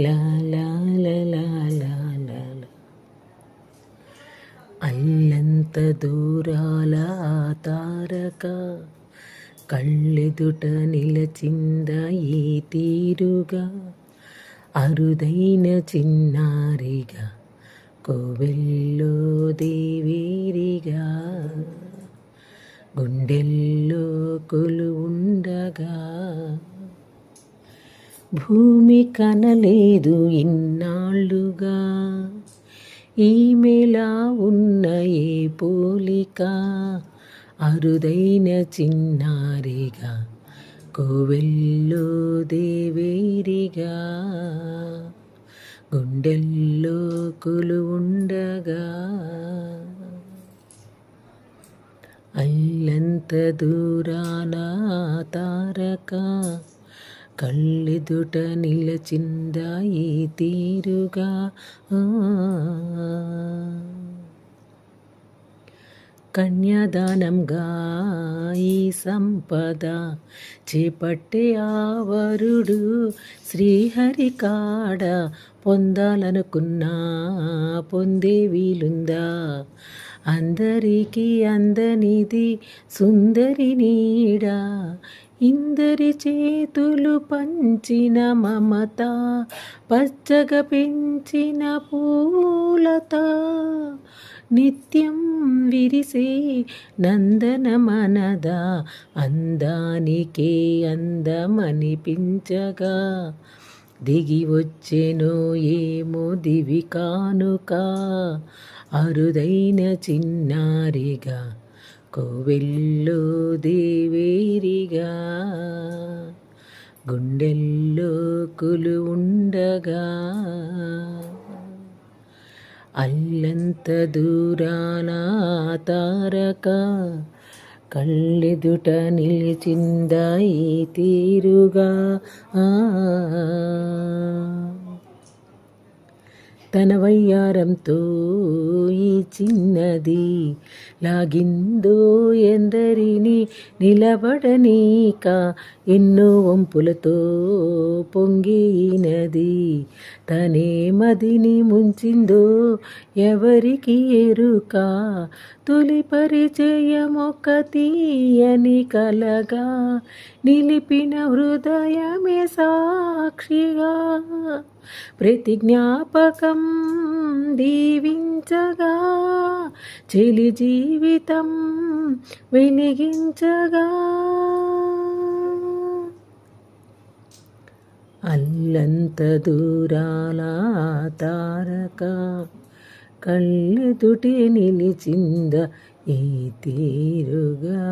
లా లా లా లా లా లా. అల్లంత దూరాల తారక కళ్ళెదుట నిలచింద ఈ తీరుగా, అరుదైన చిన్నారిగా కోవెల్లో దేవేరిగా, గుండెల్లో కొలువుండగా. భూమి కనలేదు ఇన్నాళ్ళుగా, ఈమెలా ఉన్న ఏ పోలిక, అరుదైన చిన్నారిగా కోవెల్లో దేవేరిగా, గుండెల్లో కొలువుండగా. అల్లంత దూరాన తారక కళ్ళెదుట నిలచిందా ఈ తీరుగా. కన్యాదానంగా ఈ సంపద చేపట్టే ఆవరుడు శ్రీహరి కాడ, పొందాలనుకున్నా పొందే వీలుందా. అందరికీ అందనిది సుందరి నీడ, ఇందరి చేతులు పంచిన మమత, పచ్చగా పెంచిన పూలత, నిత్యం విరిసే నందనమనదా, అందానికే అందమనిపించగా. దిగి వచ్చెనో ఏమో దివి కానుక, అరుదైన చిన్నారిగా కోవెల్లో దేవేరిగా, గుండెల్లో కొలువుండగా. అల్లంత దూరాన తారక కళ్ళెదుట నిలిచిందా ఈ తీరుగా. తన వయ్యారంతో ఈ చిన్నది లాగిందో ఎందరిని నిలబడనీక, ఎన్నో వంపులతో పొంగినది తనే మదిని ముంచిందో ఎవరికి ఎరుక. తొలి పరిచయమొక తీయని కలగా, నిలిపిన హృదయమే సాక్షిగా, ప్రతి జ్ఞాపకం దీవించగా, చెలి జీవితం వెలిగించగా. అల్లంత దూరాల తారక కళ్ళెదుటే నిలిచింద ఈ తీరుగా.